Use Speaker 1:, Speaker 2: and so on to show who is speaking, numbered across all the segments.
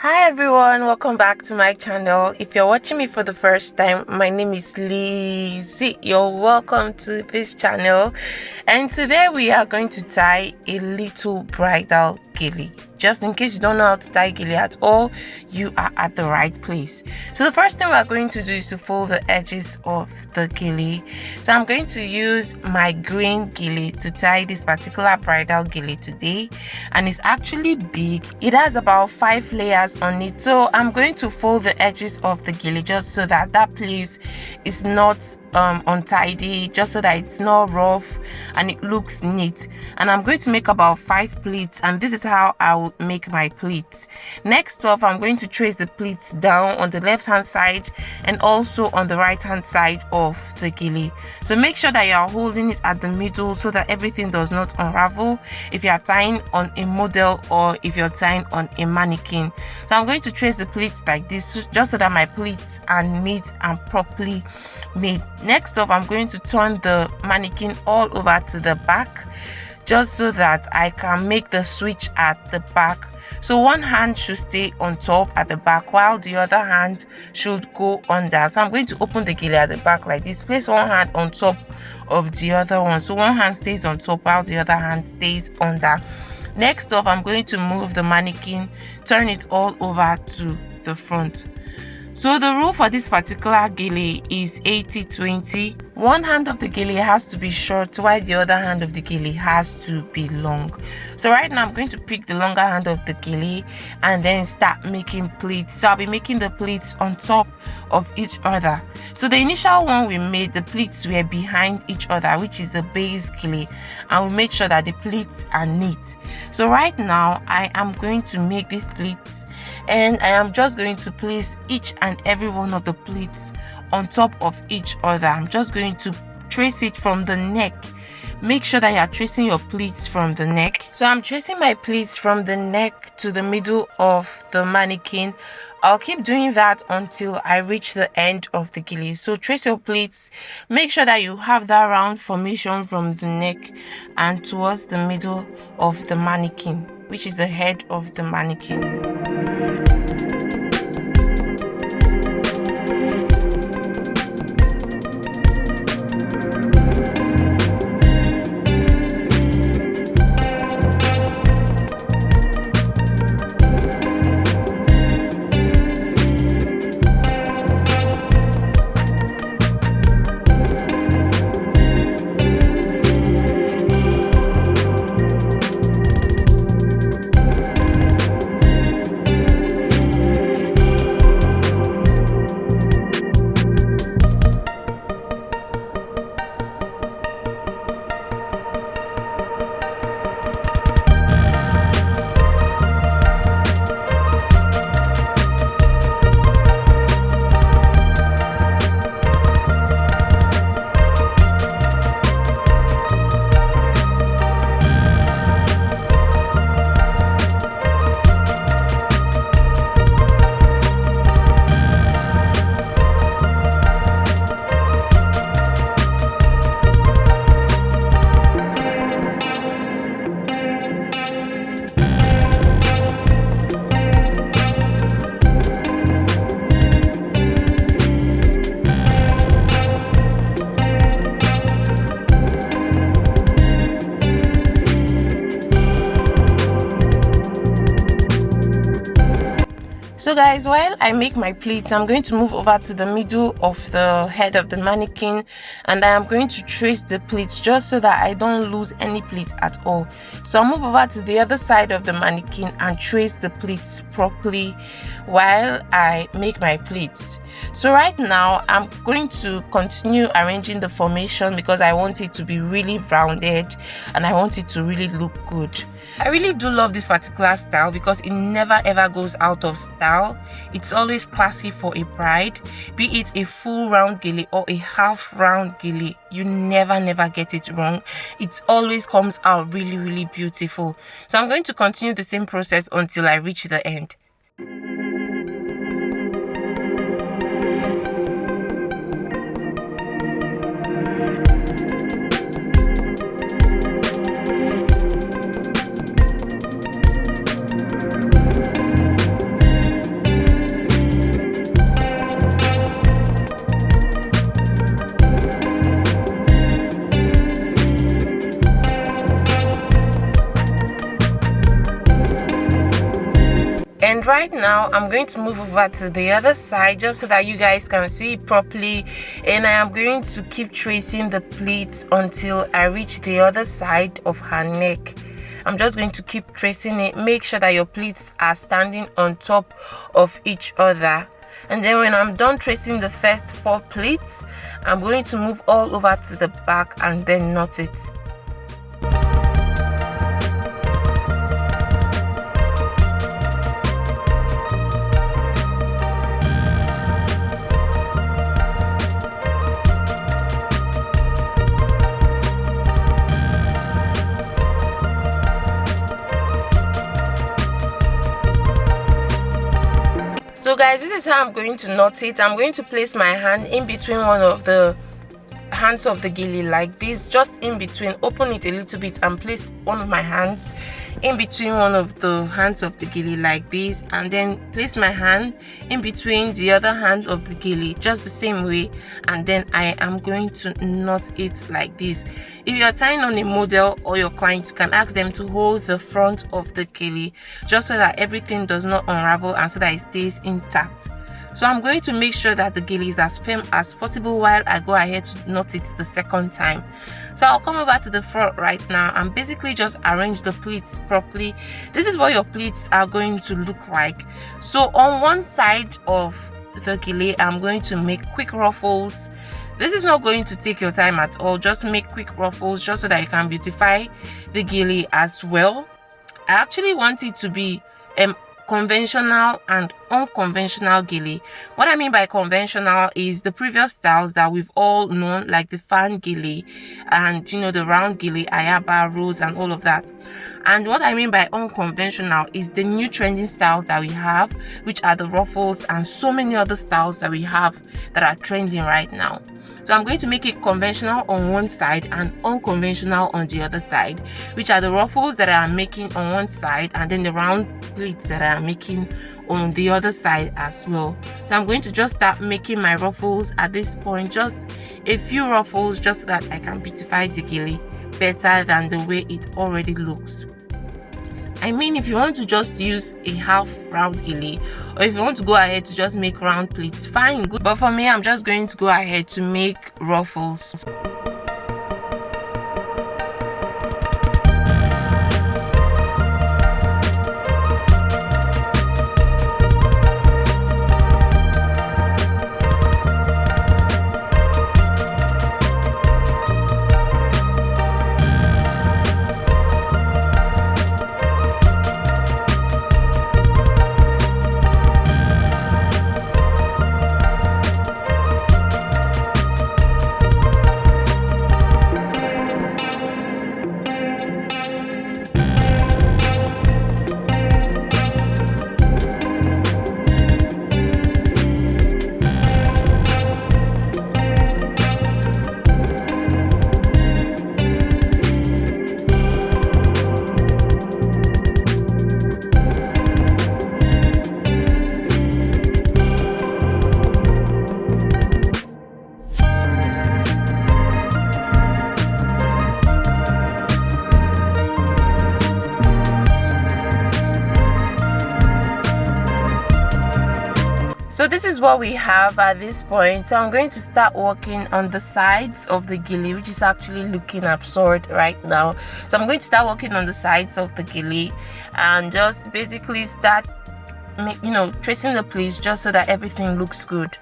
Speaker 1: Hi everyone, welcome back to my channel. If you're watching me for the first time, my name is Lizzie. You're welcome to this channel, and today we are going to tie a little bridal gele. Just in case you don't know how to tie gele at all, you are at the right place. So the first thing we're going to do is to fold the edges of the gele. So I'm going to use my green gele to tie this particular bridal gele today, and it's actually big. It has about 5 layers on it, so I'm going to fold the edges of the gele just so that place is not untidy, just so that it's not rough and it looks neat. And I'm going to make about 5 pleats, and this is how I would make my pleats. Next off, I'm going to trace the pleats down on the left hand side and also on the right hand side of the gele. So make sure that you are holding it at the middle so that everything does not unravel if you are tying on a model or if you're tying on a mannequin. So I'm going to trace the pleats like this just so that my pleats are neat and properly made. Next off, I'm going to turn the mannequin all over to the back just so that I can make the switch at the back. So one hand should stay on top at the back while the other hand should go under. So I'm going to open the gele at the back like this. Place one hand on top of the other one, so one hand stays on top while the other hand stays under. Next off, I'm going to move the mannequin, turn it all over to the front. So the rule for this particular gele is 80-20. One hand of the gele has to be short while the other hand of the gele has to be long. So right now I'm going to pick the longer hand of the gele and then start making pleats. So I'll be making the pleats on top of each other. So the initial one we made, the pleats were behind each other, which is the base gele, and we made sure that the pleats are neat. So right now I am going to make these pleats, and I am just going to place each and every one of the pleats on top of each other. I'm just going to trace it from the neck. Make sure that you are tracing your pleats from the neck. So I'm tracing my pleats from the neck to the middle of the mannequin. I'll keep doing that until I reach the end of the gele. So trace your pleats. Make sure that you have that round formation from the neck and towards the middle of the mannequin, which is the head of the mannequin. So guys, while I make my pleats, I'm going to move over to the middle of the head of the mannequin, and I am going to trace the pleats just so that I don't lose any pleat at all. So I'll move over to the other side of the mannequin and trace the pleats properly while I make my pleats. So right now I'm going to continue arranging the formation because I want it to be really rounded and I want it to really look good. I really do love this particular style because it never ever goes out of style. It's always classy for a bride, be it a full round gele or a half round gele. You never get it wrong. It always comes out really beautiful. So I'm going to continue the same process until I reach the end. And right now I'm going to move over to the other side just so that you guys can see it properly, and I am going to keep tracing the pleats until I reach the other side of her neck. I'm just going to keep tracing it. Make sure that your pleats are standing on top of each other. And then when I'm done tracing the first 4 pleats, I'm going to move all over to the back and then knot it. So guys, this is how I'm going to knot it. I'm going to place my hand in between one of the hands of the gilly like this, just in between. Open it a little bit and place one of my hands in between one of the hands of the gilly like this, and then place my hand in between the other hand of the gilly just the same way, and then I am going to knot it like this. If you're tying on a model or your client, you can ask them to hold the front of the gilly just so that everything does not unravel and so that it stays intact. So I'm going to make sure that the gilly is as firm as possible while I go ahead to knot it the second time. So I'll come over to the front right now and basically just arrange the pleats properly. This is what your pleats are going to look like. So on one side of the gilly, I'm going to make quick ruffles. This is not going to take your time at all. Just make quick ruffles just so that you can beautify the gilly as well. I actually want it to be conventional and unconventional gilly. What I mean by conventional is the previous styles that we've all known, like the fan gilly and the round gilly, ayaba, rose, and all of that. And what I mean by unconventional is the new trending styles that we have, which are the ruffles and so many other styles that we have that are trending right now. So I'm going to make it conventional on one side and unconventional on the other side, which are the ruffles that I am making on one side and then the round pleats that I am making on the other side as well. So I'm going to just start making my ruffles at this point, just a few ruffles, just so that I can beautify the gilly better than the way it already looks. I mean, if you want to just use a half round gilly, or if you want to go ahead to just make round pleats, fine, good. But for me, I'm just going to go ahead to make ruffles. So this is what we have at this point. So I'm going to start working on the sides of the gilly, which is actually looking absurd right now. So I'm going to start working on the sides of the gilly and just basically start tracing the pleats just so that everything looks good.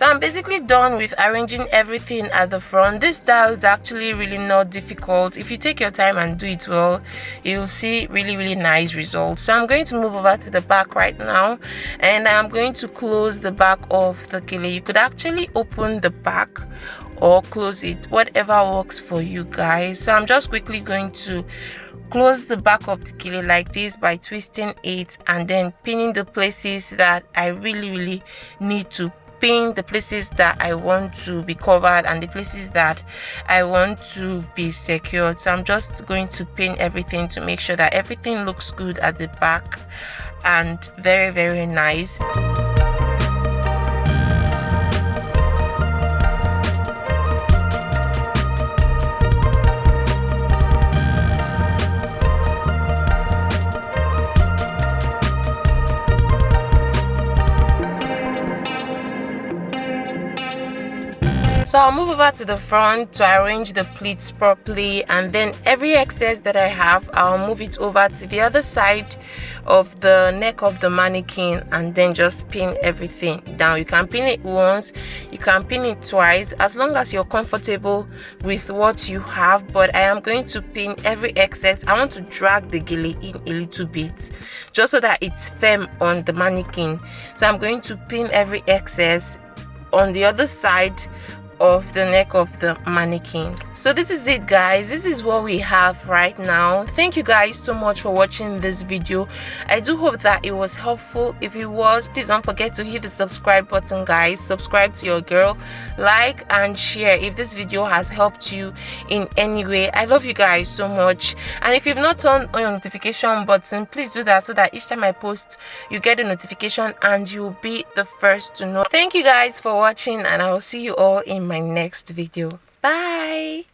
Speaker 1: So I'm basically done with arranging everything at the front. This style is actually really not difficult. If you take your time and do it well, you'll see really nice results. So I'm going to move over to the back right now, and I'm going to close the back of the gele. You could actually open the back or close it, whatever works for you guys. So I'm just quickly going to close the back of the gele like this by twisting it and then pinning the places that I really need to pin, the places that I want to be covered and the places that I want to be secured. So I'm just going to pin everything to make sure that everything looks good at the back and very nice. So I'll move over to the front to arrange the pleats properly, and then every excess that I have, I'll move it over to the other side of the neck of the mannequin and then just pin everything down. You can pin it once, you can pin it twice, as long as you're comfortable with what you have. But I am going to pin every excess. I want to drag the gele in a little bit just so that it's firm on the mannequin. So I'm going to pin every excess on the other side of the neck of the mannequin. So this is it, guys. This is what we have right now. Thank you guys so much for watching this video. I do hope that it was helpful. If it was, please don't forget to hit the subscribe button, guys. Subscribe to your girl, like and share if this video has helped you in any way. I love you guys so much, and if you've not turned on your notification button, please do that so that each time I post you get a notification and you'll be the first to know. Thank you guys for watching, and I will see you all in my next video. Bye.